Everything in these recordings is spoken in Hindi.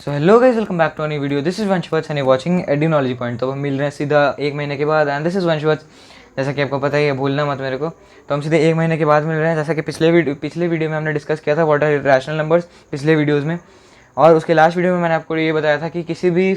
So hello guys, welcome back to a new video. This is Vanshvats and watching ideology point. तो हम मिल रहे हैं सीधा 1 महीने के बाद एंड दिस इज वंशवत्स। जैसा कि आपको पता ही है, भूलना मत मेरे को। तो हम सीधे 1 महीने के बाद मिल रहे हैं। जैसा कि पिछले वीडियो में हमने डिस्कस किया था व्हाट आर रैशनल नंबर्स पिछले वीडियोज़ में, और उसके लास्ट वीडियो में मैंने आपको ये बताया था कि किसी भी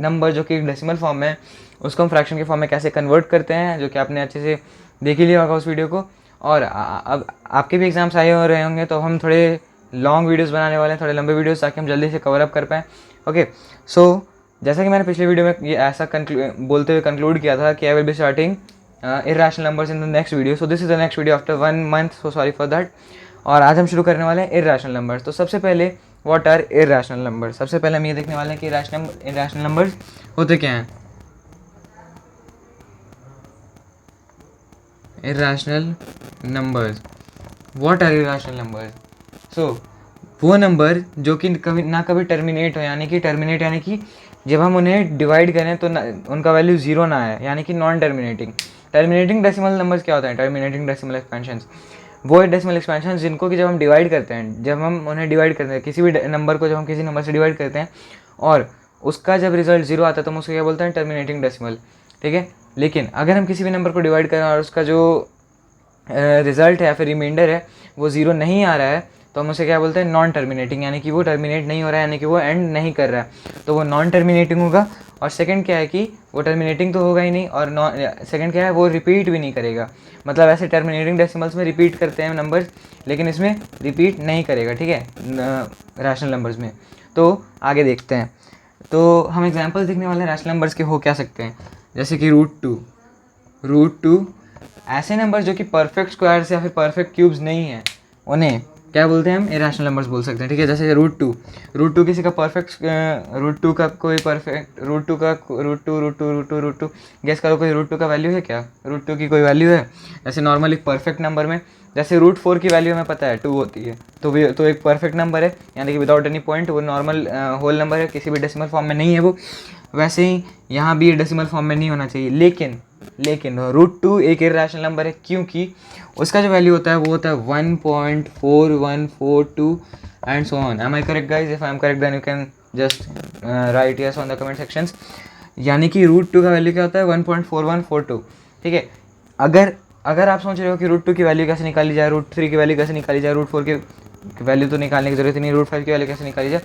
नंबर जो कि डेसिमल फॉर्म में है उसको हम फ्रैक्शन के फॉर्म में कैसे कन्वर्ट करते हैं, जो कि आपने अच्छे से देख ही लिया होगा उस वीडियो को। और अब आपके भी एग्जाम्स आए हो रहे होंगे, तो हम थोड़े लॉन्ग वीडियोस बनाने वाले हैं, थोड़े लंबे वीडियोस, ताकि हम जल्दी से कवर अप कर पाएँ। ओके, सो जैसा कि मैंने पिछले वीडियो में ये ऐसा बोलते हुए कंक्लूड किया था कि आई will be starting irrational numbers in the next video. So this is the next video after 1 month, so sorry for that. और आज हम शुरू करने वाले हैं इर्रेशनल नंबर्स। तो सबसे पहले व्हाट आर इर्रेशनल नंबर्स। सबसे पहले हम ये देखने वाले हैं कि इर्रेशनल नंबर्स होते क्या हैं। Irrational numbers, what are irrational numbers. So वो नंबर जो कि कभी टर्मिनेट हो, यानी कि जब हम उन्हें डिवाइड करें तो उनका वैल्यू जीरो ना आए, यानी कि non terminating. Terminating decimal numbers क्या होता है? टर्मिनेटिंग डेसिमल एक्सपेंशंस वो डेसिमल एक्सपेंशन जिनको कि जब हम डिवाइड करते हैं, जब हम उन्हें डिवाइड करते हैं, किसी भी नंबर को जब हम किसी नंबर से डिवाइड करते हैं और उसका जब रिजल्ट जीरो आता है तो हम उसको क्या बोलते हैं? Terminating decimal. ठीक है, लेकिन अगर हम किसी भी नंबर को डिवाइड करें और उसका जो रिजल्ट है या फिर रिमाइंडर है वो ज़ीरो नहीं आ रहा है, तो हम उसे क्या बोलते हैं? नॉन टर्मिनेटिंग, यानी कि वो टर्मिनेट नहीं हो रहा है, यानी कि वो एंड नहीं कर रहा है, तो वो नॉन टर्मिनेटिंग होगा। और सेकंड क्या है कि वो टर्मिनेटिंग तो होगा ही नहीं, और सेकंड क्या है, वो रिपीट भी नहीं करेगा। मतलब ऐसे टर्मिनेटिंग डेसिमल्स में रिपीट करते हैं नंबर्स, लेकिन इसमें रिपीट नहीं करेगा। ठीक है, रैशनल नंबर्स में। तो आगे देखते हैं। तो हम एग्जाम्पल्स देखने वाले हैं रैशनल नंबर्स के हो क्या सकते हैं, जैसे कि रूट टू। ऐसे नंबर जो कि परफेक्ट स्क्वायर्स या फिर परफेक्ट क्यूब्स नहीं हैं, उन्हें क्या बोलते हैं? हम इरेशनल नंबर्स बोल सकते हैं। ठीक है, जैसे रूट टू किसी का परफेक्ट, रूट टू गेस करो, कोई रूट टू का वैल्यू है क्या? रूट टू की कोई वैल्यू है? जैसे नॉर्मल एक परफेक्ट नंबर में, जैसे रूट 4 की वैल्यू हमें पता है 2 होती है, तो एक परफेक्ट नंबर है, यानी कि विदाउट एनी पॉइंट वो नॉर्मल होल नंबर है, किसी भी डेसिमल फॉर्म में नहीं है वो। वैसे ही यहाँ भी डेसिमल फॉर्म में नहीं होना चाहिए, लेकिन रूट 2 एक इर्रेशनल नंबर है, क्योंकि उसका जो वैल्यू होता है वो होता है 1.4142 and so on. Am I correct guys? If I am correct then you can just write yes on the comment sections. यानी कि रूट 2 का वैल्यू क्या होता है? 1.4142। ठीक है, अगर आप सोच रहे हो कि रूट 2 की वैल्यू कैसे निकाली जाए, रूट 3 की वैल्यू कैसे निकाली जाए, रूट 4 की वैल्यू तो निकालने की जरूरत नहीं, रूट 5 की वैल्यू कैसे निकाली जाए,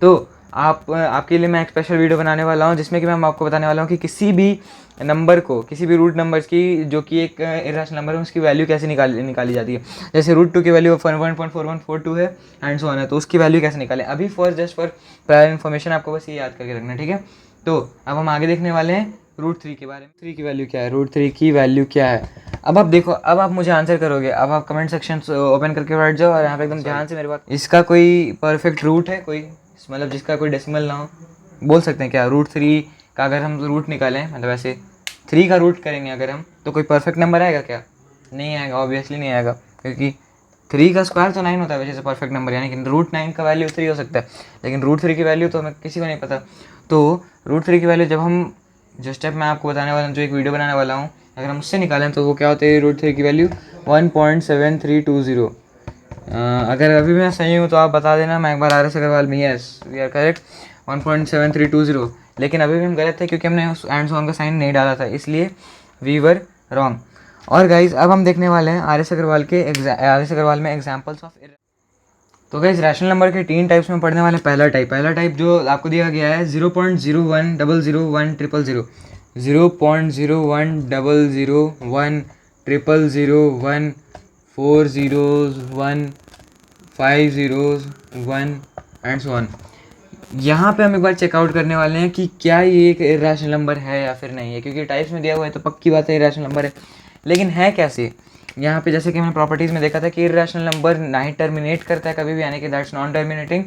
तो आपके लिए मैं एक स्पेशल वीडियो बनाने वाला हूँ, जिसमें कि मैं आपको बताने वाला हूँ कि किसी भी नंबर को, किसी भी रूट नंबर्स की जो कि एक इरेशनल नंबर है, उसकी वैल्यू कैसे निकाली जाती है। जैसे रूट 2 की वैल्यू 1.4142 है एंड सो ऑन है, तो उसकी वैल्यू कैसे निकालें। अभी जस्ट फॉर प्रायर इन्फॉर्मेशन आपको बस ये याद करके रखना। ठीक है, तो अब हम आगे देखने वाले हैं रूट 3 के बारे में। 3 की वैल्यू क्या है? रूट 3 की वैल्यू क्या है? अब आप देखो, अब आप मुझे आंसर करोगे। अब आप कमेंट सेक्शन ओपन करके बैठ जाओ और यहाँ पे एकदम ध्यान से मेरे बात। इसका कोई परफेक्ट रूट है कोई, मतलब जिसका कोई डेसिमल ना हो? बोल सकते हैं क्या? रूट 3 का अगर हम रूट निकालें, मतलब ऐसे 3 का रूट करेंगे अगर हम, तो कोई परफेक्ट नंबर आएगा क्या? नहीं आएगा, ऑब्वियसली नहीं आएगा, क्योंकि 3 का स्क्वायर तो 9 होता है वैसे से परफेक्ट नंबर, यानी कि रूट 9 का वैल्यू 3 हो सकता है, लेकिन रूट 3 की वैल्यू तो हमें किसी को नहीं पता। तो रूट 3 की वैल्यू जब हम, जो स्टेप मैं आपको बताने वाला हूँ, जो एक वीडियो बनाने वाला हूँ, अगर हम उससे निकालें तो वो क्या होती है? रूट 3 की वैल्यू 1.7320। अगर अभी मैं सही हूँ तो आप बता देना। मैं एक बार RS अग्रवाल में, यस वी आर करेक्ट, 1.7320। लेकिन अभी भी हम गलत थे, क्योंकि हमने उस एंड ऑन का साइन नहीं डाला था, इसलिए वी वर रॉन्ग। और गाइज अब हम देखने वाले हैं RS अग्रवाल में एग्जाम्पल्स ऑफ। तो गाइज रैशनल नंबर के 3 टाइप्स में पढ़ने वाले। पहला टाइप जो आपको दिया गया है 0.01001000, 0.01001001, 4 zeros 1, 5 zeros 1 and so on. यहाँ पे हम एक बार चेकआउट करने वाले हैं कि क्या ये एक इरेशनल नंबर है या फिर नहीं है, क्योंकि टाइप्स में दिया हुआ है तो पक्की बात है इरेशनल नंबर है, लेकिन है कैसे? यहाँ पे जैसे कि मैंने प्रॉपर्टीज़ में देखा था कि इरेशनल नंबर ना ही टर्मिनेट करता है कभी भी, यानी कि दैट्स नॉन टर्मिनेटिंग,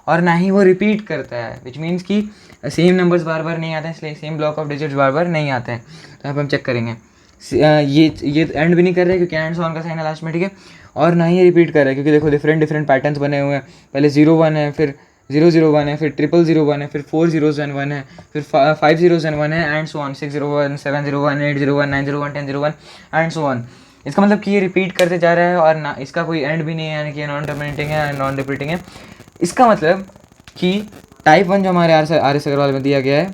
और ना ही वो रिपीट करता है, विच मीन्स कि सेम नंबर्स बार बार नहीं आते हैं, इसलिए सेम ब्लॉक ऑफ डिजिट्स बार बार नहीं आते हैं। तो यहाँ पर हम चेक करेंगे। ये एंड भी नहीं कर रहे क्योंकि एंड सॉन का साइन है लास्ट में। ठीक है, और ना ही ये रिपीट कर रहे हैं क्योंकि देखो डिफरेंट पैटर्न्स बने हुए हैं। पहले 0 1 है, फिर 0 0 1 है, फिर 0 0 0 1 है, फिर 4 zeros and 1 है, फिर 5 zeros and 1 है, and so on 6 0 1 7 0 1 8 0 1 9 0 1 10 0 1 and so on. इसका मतलब कि ये रिपीट करते जा रहा है और ना इसका कोई एंड भी नहीं है, यानी कि नॉन टर्मिनेटिंग है, नॉन रिपीटिंग है। इसका मतलब कि टाइप 1 जो हमारे आर एस अग्रवाल में दिया गया है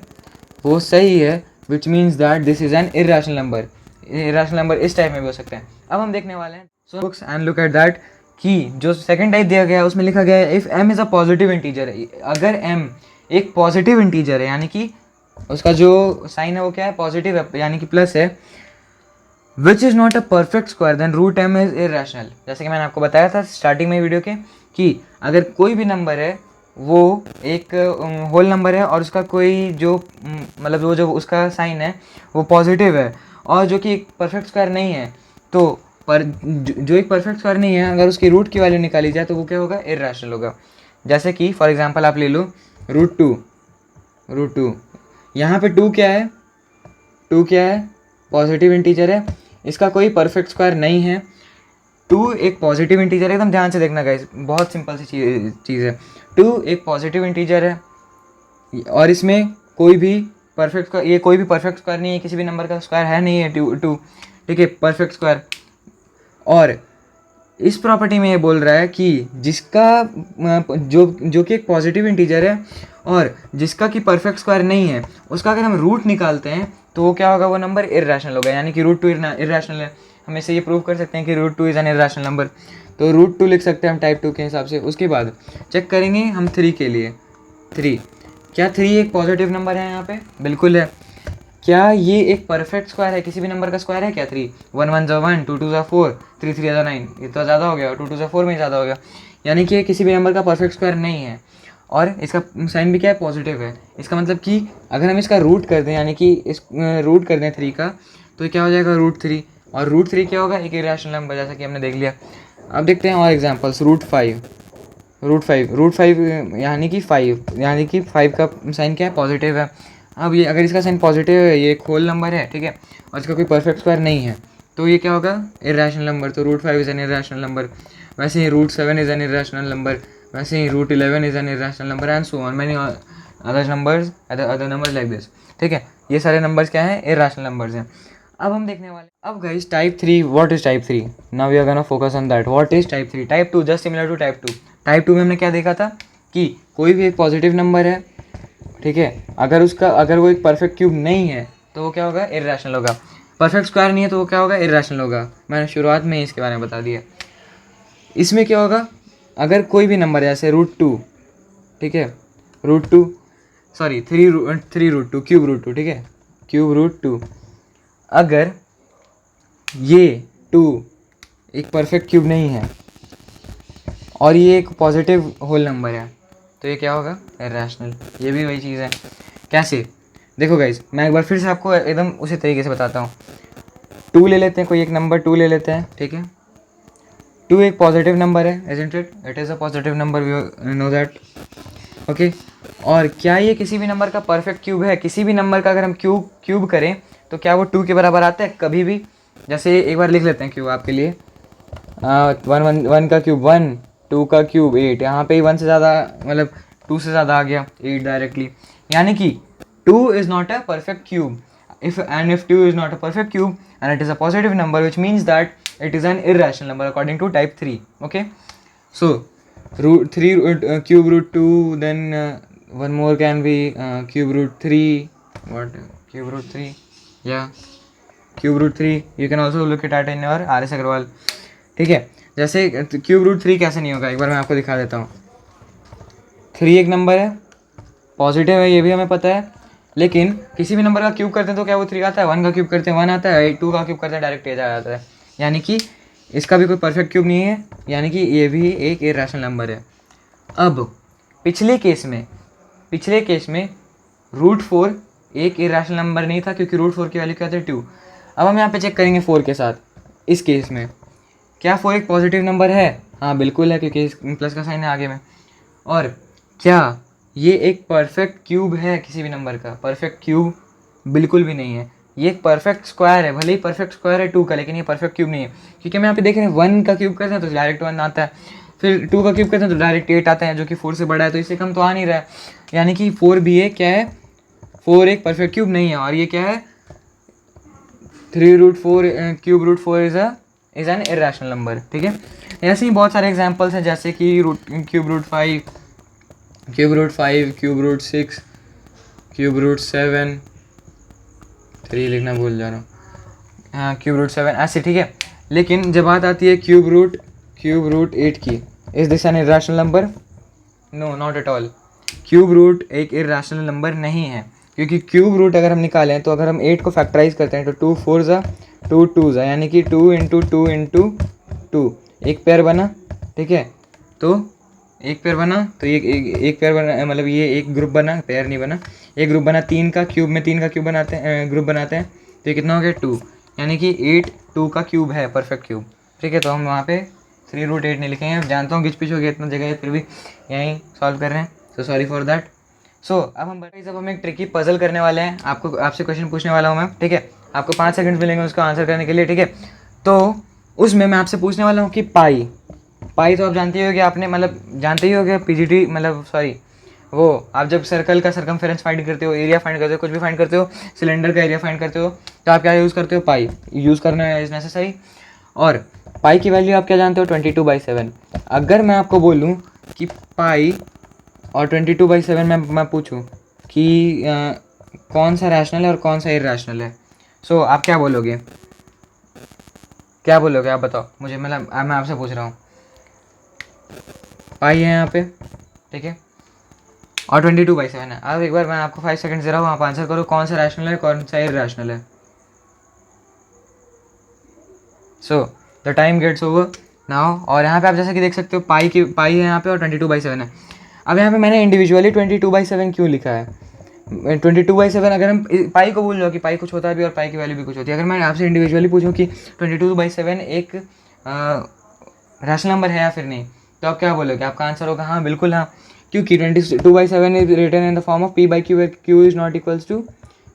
वो सही है, which means that this is an irrational number. Irrational number इस टाइप में भी हो सकते हैं। अब हम देखने वाले हैं so books and look at that कि जो सेकंड टाइप दिया गया है उसमें लिखा गया है if m is a positive integer, अगर m एक पॉजिटिव इंटीजर है यानी कि उसका जो साइन है वो क्या है, पॉजिटिव है यानी कि प्लस है, which is not a perfect square then root m is irrational. जैसे कि मैंने आपको बताया था स्टार्टिंग में वीडियो के कि अगर कोई भी नंबर है वो एक होल नंबर है और उसका कोई जो मतलब वो जो उसका साइन है वो पॉजिटिव है और जो कि एक परफेक्ट स्क्वायर नहीं है, तो पर जो एक परफेक्ट स्क्वायर नहीं है अगर उसकी रूट की वैल्यू निकाली जाए तो वो क्या होगा, इर्रेशनल होगा। जैसे कि फॉर एग्जांपल आप ले लो रूट टू, यहाँ पे टू क्या है, टू क्या है, पॉजिटिव इंटीजर है, इसका कोई परफेक्ट स्क्वायर नहीं है। टू एक पॉजिटिव इंटीजर है, एकदम ध्यान से देखना गाइस, बहुत सिंपल सी चीज़ है। टू एक पॉजिटिव इंटीजर है और इसमें कोई भी परफेक्ट स्क्वायर, ये कोई भी परफेक्ट स्क्वायर नहीं है, किसी भी नंबर का स्क्वायर है नहीं है टू, ठीक है, परफेक्ट स्क्वायर। और इस प्रॉपर्टी में ये बोल रहा है कि जिसका जो कि एक पॉजिटिव इंटीजर है और जिसका कि परफेक्ट स्क्वायर नहीं है उसका अगर हम रूट निकालते हैं तो वो क्या होगा, वो नंबर इर्रेशनल होगा, यानी कि रूट टू इर्रेशनल है। हम इससे ये प्रूव कर सकते हैं कि root two is an irrational number, तो रूट टू लिख सकते हैं हम टाइप 2 के हिसाब से। उसके बाद चेक करेंगे हम 3 के लिए। 3 क्या 3 एक पॉजिटिव नंबर है यहाँ पे, बिल्कुल है। क्या ये एक परफेक्ट स्क्वायर है, किसी भी नंबर का स्क्वायर है क्या 3? 1 1 ज़ा 1, 2 2 ज़ा 4, 3 3 ज़ा 9, ये तो ज़्यादा हो गया, 2 2 ज़ा 4 में ज़्यादा हो गया, यानी कि ये किसी भी नंबर का परफेक्ट स्क्वायर नहीं है और इसका साइन भी क्या है, पॉजिटिव है। इसका मतलब कि अगर हम इसका रूट कर दें यानी कि इस रूट कर दें 3 का तो ये क्या हो जाएगा, रूट 3, और रूट 3 क्या होगा, एक इर्रेशनल नंबर, जैसा कि हमने देख लिया। अब देखते हैं और एग्जाम्पल्स। रूट फाइव यानी कि 5, यानी कि 5 का साइन क्या है, पॉजिटिव है। अब ये अगर इसका साइन पॉजिटिव है, ये एक होल नंबर है, ठीक है, और इसका कोई परफेक्ट स्क्वायर नहीं है, तो ये क्या होगा, इर्रेशनल नंबर, तो root 5 is an irrational number. वैसे ही root 7 is an irrational number, वैसे ही root 11 is an irrational number and so on many other numbers like this, ठीक है। ये सारे नंबर्स क्या हैं, इर्रेशनल नंबर्स हैं। अब हम देखने वाले, अब guys type 3, what is type 3? Now we are gonna focus on that, what is type 3? Type 2 just similar to type 2। Type 2 में हमने क्या देखा था कि कोई भी एक पॉजिटिव नंबर है, ठीक है, अगर वो एक परफेक्ट क्यूब नहीं है तो वो क्या होगा, इर्रेशनल होगा। परफेक्ट स्क्वायर नहीं है तो वो क्या होगा, इर्रेशनल होगा। मैंने शुरुआत में ही इसके बारे में बता दिया। इसमें क्या होगा, अगर कोई भी नंबर जैसे रूट 2, ठीक है, root 2 sorry 3 root 2, cube root 2, ठीक है, क्यूब रूट 2, अगर ये 2 एक परफेक्ट क्यूब नहीं है और ये एक पॉजिटिव होल नंबर है तो ये क्या होगा, इर्रेशनल। ये भी वही चीज़ है। कैसे, देखो गाइज, मैं एक बार फिर से आपको एकदम उसी तरीके से बताता हूँ। 2 ले लेते हैं, कोई एक नंबर 2 ले लेते हैं, ठीक है। 2 एक पॉजिटिव नंबर है, isn't it? It is a positive number, we know that, okay. और क्या ये किसी भी नंबर का परफेक्ट क्यूब है? किसी भी नंबर का अगर हम क्यूब करें तो क्या वो 2 के बराबर आता है कभी भी? जैसे एक बार लिख लेते हैं क्यूब आपके लिए, 1 का क्यूब 1, 2 का क्यूब 8, यहाँ पे ही 1 से ज़्यादा मतलब 2 से ज़्यादा आ गया 8 डायरेक्टली, यानी कि 2 is not a perfect cube. if 2 is not a perfect cube and it is a positive number, which means that it is an irrational number according to type 3. Okay, so root 3 cube root 2, then one more can be cube root 3. What, cube root 3? Yeah, cube root 3 you can also look it at in your RS Agrawal, ठीक है। जैसे क्यूब रूट 3 कैसे नहीं होगा, एक बार मैं आपको दिखा देता हूँ। 3 एक नंबर है, पॉजिटिव है, ये भी हमें पता है, लेकिन किसी भी नंबर का क्यूब करते हैं तो क्या वो 3 आता है? 1 का क्यूब करते हैं 1 आता है, 2 का क्यूब करते हैं डायरेक्ट 8 आ जाता है, यानी कि इसका भी कोई परफेक्ट क्यूब नहीं है, यानी कि ये भी एक इर्रेशनल नंबर है। अब पिछले केस में रूट 4 एक इर्रेशनल नंबर नहीं था क्योंकि रूट 4 की वैल्यू क्या थी, 2। अब हम यहाँ पे चेक करेंगे 4 के साथ। इस केस में क्या 4 एक पॉजिटिव नंबर है? हाँ बिल्कुल है, क्योंकि प्लस का साइन है आगे में। और क्या ये एक परफेक्ट क्यूब है किसी भी नंबर का? परफेक्ट क्यूब बिल्कुल भी नहीं है। ये एक परफेक्ट स्क्वायर है, भले ही परफेक्ट स्क्वायर है 2 का, लेकिन ये परफेक्ट क्यूब नहीं है, क्योंकि हम यहाँ पे देख रहे हैं 1 का क्यूब करते हैं तो डायरेक्ट 1 आता है, फिर 2 का क्यूब करते हैं तो डायरेक्ट 8 आता है, जो कि 4 से बड़ा है, तो इससे कम तो आ नहीं रहा है, यानी कि 4 भी है, क्या है, 4 एक परफेक्ट क्यूब नहीं है। और ये क्या है, 3 root 4 cube root 4 is an irrational number, ठीक है। ऐसे ही बहुत सारे एग्जाम्पल्स हैं, जैसे कि cube root 5, cube root 5, cube root 6, cube root 7, 3 लिखना भूल जा रहा हूँ, हाँ क्यूब रूट 7 ऐसे, ठीक है। लेकिन जब बात आती है क्यूब रूट 8 की, is this an irrational number? No, not at all. Cube root एक इरेशनल नंबर नहीं है, क्योंकि क्यूब रूट अगर हम निकालें तो अगर हम 8 को फैक्टराइज करते हैं तो 2 4 ज़ा 2 2 ज़ा, यानी कि 2 इंटू 2 इंटू 2, एक पेयर बना, ठीक है। तो एक पेयर बना, तो ये एक पेयर बना, मतलब ये एक ग्रुप बना, पेयर नहीं बना, एक ग्रुप बना 3 का, क्यूब में 3 का क्यूब बनाते हैं, ग्रुप बनाते हैं, तो ये कितना हो गया 2, यानी कि 8 2 का क्यूब है, परफेक्ट क्यूब, ठीक है। तो हम वहाँ पे 3 रूट 8 नहीं लिखेंगे, जानता हूँ घिच पिच हो गया इतना जगह है, फिर भी यहीं सॉल्व कर रहे हैं, so sorry for that. So अब हम एक ट्रिकी पजल करने वाले हैं, आपसे क्वेश्चन पूछने वाला हूँ मैं, ठीक है। आपको 5 सेकंड मिलेंगे उसका आंसर करने के लिए, ठीक है। तो उसमें मैं आपसे पूछने वाला हूँ कि पाई तो आप जानते ही होगे, आपने मतलब जानते ही होगे, पीजीटी मतलब सॉरी वो आप जब सर्कल का सरकमफेरेंस फाइंड करते हो, एरिया फाइंड करते हो, कुछ भी फाइंड करते हो, सिलेंडर का एरिया फाइंड करते हो, तो आप क्या यूज़ करते हो? पाई यूज़ करना इज नेसेसरी। और पाई की वैल्यू आप क्या जानते हो? 22/7। अगर मैं आपको बोलूँ कि पाई और 22/7 में मैं पूछूं कि कौन सा रैशनल है और कौन सा इरैशनल है, सो आप क्या बोलोगे? क्या बोलोगे आप बताओ मुझे, मतलब मैं आपसे पूछ रहा हूँ। पाई है यहाँ पे, ठीक है, और 22/7 है। अब एक बार मैं आपको 5 सेकंड दे रहा हूँ, आप आंसर करो कौन सा रैशनल है कौन सा इरैशनल है। So the time gets over now. और यहाँ पे आप जैसे कि देख सकते हो पाई है यहाँ पे और 22/7 है। अब यहाँ पे मैंने इंडिविजुअली 22/7 क्यों लिखा है? 22/7 अगर हम पाई को भूल जाओ कि पाई कुछ होता है भी और पाई की वैल्यू भी कुछ होती है, अगर मैं आपसे इंडिविजुअली पूछूं कि 22/7 एक रैशनल नंबर है या फिर नहीं, तो आप क्या बोलोगे? आपका आंसर होगा हाँ, बिल्कुल हाँ, क्योंकि 22/7 is written in the form of p by q, where q is not equals to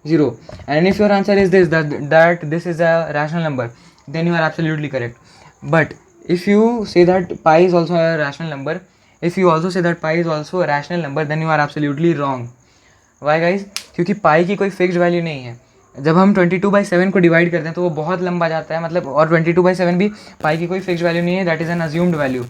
0, and if your answer is this, that this is a rational number, then you are absolutely correct. But if you say that pi is also a rational number, if you also say that pi is also a rational number, then you are absolutely wrong. Why guys? क्योंकि पाई की कोई फिक्स्ड वैल्यू नहीं है। जब हम 22/7 को डिवाइड करते हैं तो वो बहुत लंबा जाता है, मतलब, और 22/7 भी पाई की कोई फिक्स्ड वैल्यू नहीं है, that is an assumed value.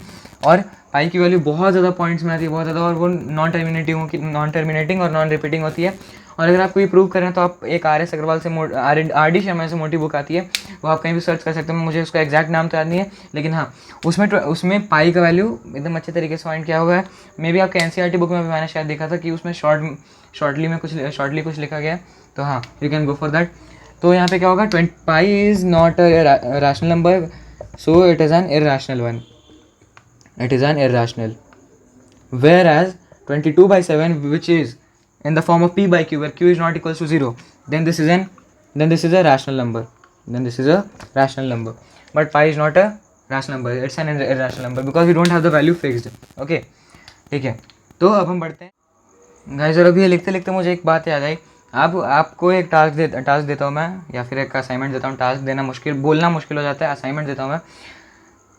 और पाई की वैल्यू बहुत ज़्यादा पॉइंट्स में आती है, बहुत ज़्यादा, और वो नॉन टर्मिनेटिंग और नॉन रिपीटिंग होती है। और अगर आपको ये प्रूव करें तो आप एक आर एस अग्रवाल से आर डी शर्मा से मोटी बुक आती है, वो आप कहीं भी सर्च कर सकते हो, मुझे उसका एग्जैक्ट नाम तो याद नहीं है, लेकिन हाँ उसमें पाई का वैल्यू एकदम अच्छे तरीके से फाइंड किया हुआ है। मे बी आपके एनसीईआरटी बुक में भी मैंने शायद देखा था कि उसमें शॉर्टली कुछ लिखा गया है, तो हाँ you can go for that. तो यहाँ पे क्या होगा? Pi is not a rational number, so it is an irrational one, it is an irrational. Whereas 22/7, which is in the form of p by q, where q is not equals to 0, then this is a rational number. But pi is not a rational number, it's an irrational number because we don't have the value fixed. Okay, ठीक है। तो अब हम बढ़ते हैं गाइस, और अभी लिखते लिखते मुझे एक बात याद आई। अब आपको एक टास्क देता हूँ मैं, या फिर एक असाइनमेंट देता हूँ। टास्क देना मुश्किल, बोलना मुश्किल हो जाता है, असाइनमेंट देता हूँ मैं।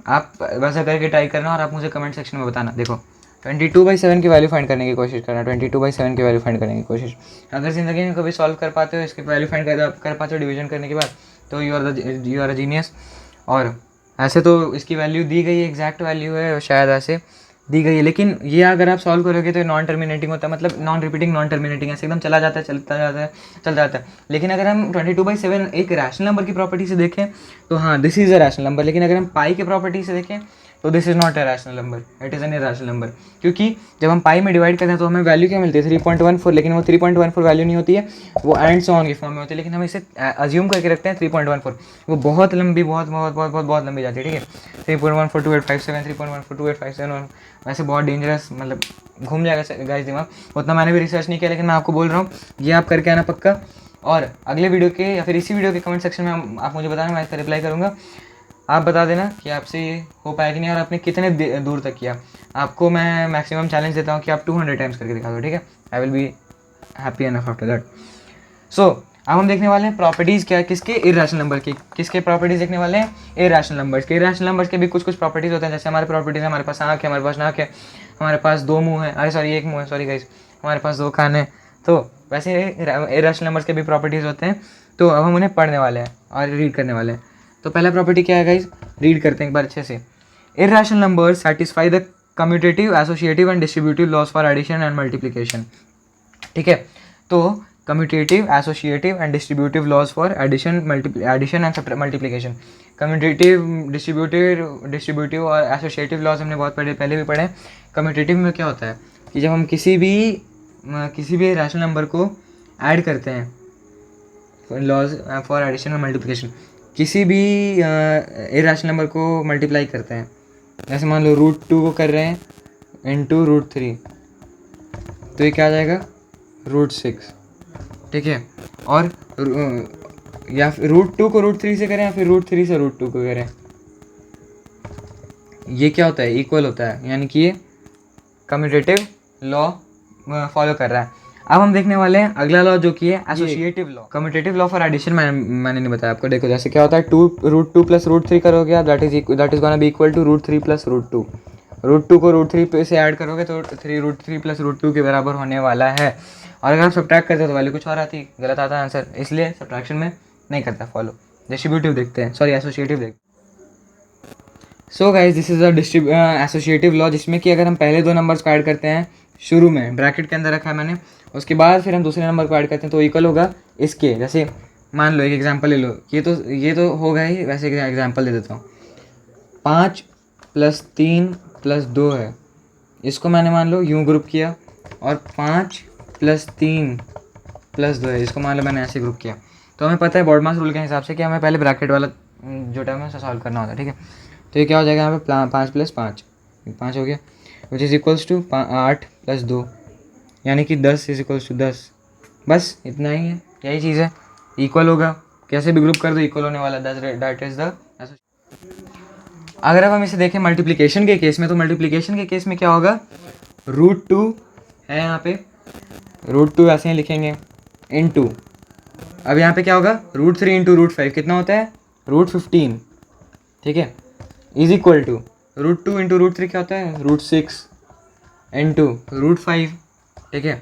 आप वैसा करके ट्राई करना और आप मुझे कमेंट सेक्शन में बताना। देखो 22/7 की वैल्यू फाइंड करने की कोशिश करना, 22/7 की वैल्यू फाइंड करने की कोशिश। अगर ज़िंदगी में कभी सॉल्व कर पाते हो, इसकी वैल्यू फाइंड कर पाते हो डिवीजन करने के बाद, तो यू आर अ जीनियस। और ऐसे तो इसकी वैल्यू दी गई है, एग्जैक्ट वैल्यू है शायद ऐसे दी गई है, लेकिन ये अगर आप सॉल्व करोगे तो नॉन टर्मिनेटिंग होता है, मतलब नॉन रिपीटिंग नॉन टर्मिनेटिंग ऐसे एकदम चला जाता है, चल जाता है। लेकिन अगर हम 22/7 एक रैशनल नंबर की प्रॉपर्टी से देखें तो हाँ this is a rational number, लेकिन अगर हम पाई की प्रॉपर्टी से देखें तो this is not a rational number, it is an irrational number. क्योंकि जब हम पाई में डिवाइड करते हैं तो हमें वैल्यू क्या मिलती है? 3.14, लेकिन वो 3.14 वैल्यू नहीं होती है, वो एंड सो ऑन की फॉर्म में होती है, लेकिन हम इसे अज्यूम करके रखते हैं 3.14। वो बहुत लंबी, बहुत लंबी जाती है, ठीक है। 3.142857, 3.142857, वैसे बहुत डेंजरस, मतलब घूम जाएगा गाइस दिमाग। उतना मैंने भी रिसर्च नहीं किया, लेकिन मैं आपको बोल रहा हूँ ये आप करके आना पक्का। और अगले वीडियो के या फिर इसी वीडियो के कमेंट सेक्शन में आप मुझे बताना, मैं इसका रिप्लाई करूँगा। आप बता देना कि आपसे ये हो पाया कि नहीं, और आपने कितने दूर तक किया। आपको मैं मैक्सिमम चैलेंज देता हूँ कि आप 200 टाइम्स करके दिखा दो, ठीक है। I will be happy enough after that. So अब हम देखने वाले हैं प्रॉपर्टीज़ क्या है किसके? इरैशनल नंबर की। किसके प्रॉपर्टीज़ देखने वाले हैं? इरैशनल नंबर्स के। इरैशनल नंबर्स के भी कुछ प्रॉपर्टीज़ होते हैं, जैसे हमारे प्रॉपर्टीज़ है, हमारे पास आँख है, हमारे पास नाक है, हमारे पास 2 मुँह है, अरे सॉरी 1 मुँह है, सॉरी गाइस, हमारे पास 2 कान है। तो वैसे इरैशनल नंबर्स के भी प्रॉपर्टीज़ होते हैं, तो अब हम उन्हें पढ़ने वाले हैं और रीड करने वाले हैं। तो पहला प्रॉपर्टी क्या है गाइस? रीड करते हैं एक बार अच्छे से। Irrational numbers satisfy the commutative, associative and distributive laws for addition and multiplication. ठीक है, तो commutative, associative and distributive laws for addition and multiplication. Commutative, distributive और एसोसिएटिव लॉज हमने बहुत पहले भी पढ़े। कम्यूटेटिव में क्या होता है कि जब हम किसी भी रैशनल नंबर को ऐड करते हैं, लॉज फॉर एडिशन और मल्टीप्लिकेशन, किसी भी इरेशनल नंबर को मल्टीप्लाई करते हैं, जैसे मान लो √2 को कर रहे हैं इंटू √3, तो ये क्या आ जाएगा √6। ठीक है, और या फिर √2 को √3 से करें या फिर √3 से √2 को करें, ये क्या होता है, इक्वल होता है, यानी कि ये कम्यूटेटिव लॉ फॉलो कर रहा है। अब हम देखने वाले हैं अगला लॉ जो कि है associative law. Commutative law for addition मैंने नहीं बताया आपको। देखो जैसे क्या होता है, √2 प्लस √3 करोगे आप, that is gonna be equal to √3 plus √2। √2 को √3 से ऐड करोगे तो √3 प्लस √2 के बराबर होने वाला है। और अगर आप सब्ट्रैक्ट करते हो तो वैल्यू कुछ और आती, गलत आता है आंसर, इसलिए सब्ट्रैक्शन में नहीं करता फॉलो। डिस्ट्रीब्यूटिव देखते हैं, सॉरी एसोसिएटिव देखते हैं। So guys this is a associative law, जिसमें कि अगर हम पहले दो नंबर्स को ऐड करते हैं शुरू में, ब्रैकेट के अंदर रखा है मैंने, उसके बाद फिर हम दूसरे नंबर को ऐड करते हैं तो इक्वल होगा इसके। जैसे मान लो एक एग्जांपल ले लो, ये तो होगा ही, वैसे एग्जांपल दे देता हूँ। 5 + 3 + 2 है, इसको मैंने मान लो यूँ ग्रुप किया, और 5 + 3 + 2 है, इसको मान लो मैंने ऐसे ग्रुप किया। तो हमें पता है बॉडमास रूल के हिसाब से कि हमें पहले ब्रैकेट वाला जो टर्म है उसे सॉल्व करना होता है। ठीक है, तो ये क्या हो जाएगा यहाँ पे 5 + 5 5 हो गया, विच इज़ इक्वल्स टू 8 + 2, यानी कि 10 = 10। बस इतना ही है, यही चीज़ है, इक्वल होगा, कैसे भी ग्रुप कर दो इक्वल होने वाला, दैट इज द। अगर अब हम इसे देखें मल्टीप्लिकेशन के केस में, तो मल्टीप्लिकेशन के केस में क्या होगा, √2 है यहाँ पे, √2 ऐसे ही लिखेंगे इनटू, अब यहाँ पे क्या होगा, √3 × √5 कितना होता है, √15। ठीक है, इज इक्वल टू √2 × √3 क्या होता है, √6 इनटू √5। ठीक है,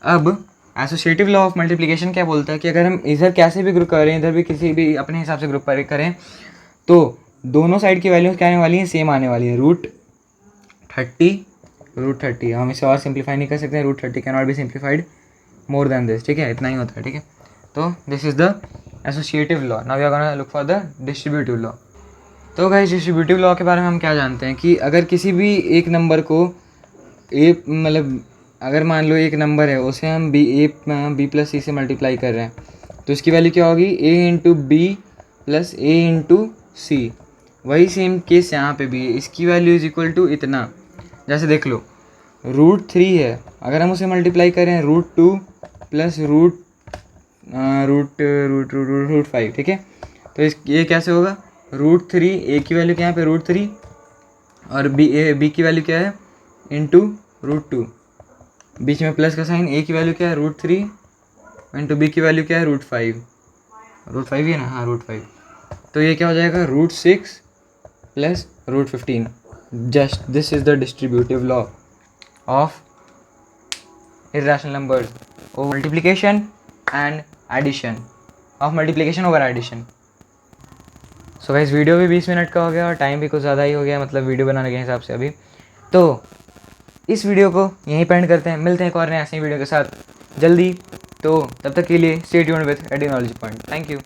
अब एसोसिएटिव लॉ ऑफ मल्टीप्लिकेशन क्या बोलता है कि अगर हम इधर कैसे भी ग्रुप करें, इधर भी किसी भी अपने हिसाब से ग्रुप करें, तो दोनों साइड की वैल्यूज क्या आने वाली हैं, सेम आने वाली है, √30। हम इसे और सिंप्लीफाई नहीं कर सकते हैं, √30 can not be simplified more than this. ठीक है, इतना ही होता है। ठीक है, तो this is the associative law. Now we are gonna look for the distributive law. तो गाइस डिस्ट्रीब्यूटिव लॉ के बारे में हम क्या जानते हैं कि अगर किसी भी एक नंबर को मतलब अगर मान लो एक नंबर है, उसे हम b + c से मल्टीप्लाई कर रहे हैं, तो इसकी वैल्यू क्या होगी, a × b + a × c। वही सेम केस यहाँ पे भी है, इसकी वैल्यू इज इक्वल टू इतना। जैसे देख लो √3 है, अगर हम उसे मल्टीप्लाई करें √2 + √5। ठीक है, तो ये कैसे होगा, √3, a की वैल्यू क्या है पे √3, और b की वैल्यू क्या है इंटू √2, बीच में प्लस का साइन, a की वैल्यू क्या है √3 इंटू b की वैल्यू क्या है √5 ही है ना, हाँ √5। तो ये क्या हो जाएगा, √6 + √15। Just this is the distributive law of irrational numbers over multiplication and addition, of multiplication over addition। So guys video भी 20 मिनट का हो गया और टाइम भी कुछ ज़्यादा ही हो गया, मतलब वीडियो बनाने के हिसाब से अभी। तो इस वीडियो को यहीं पे एंड करते हैं, मिलते हैं एक और नए ऐसे ही वीडियो के साथ जल्दी। तो तब तक के लिए stay tuned with AD knowledge point. Thank you.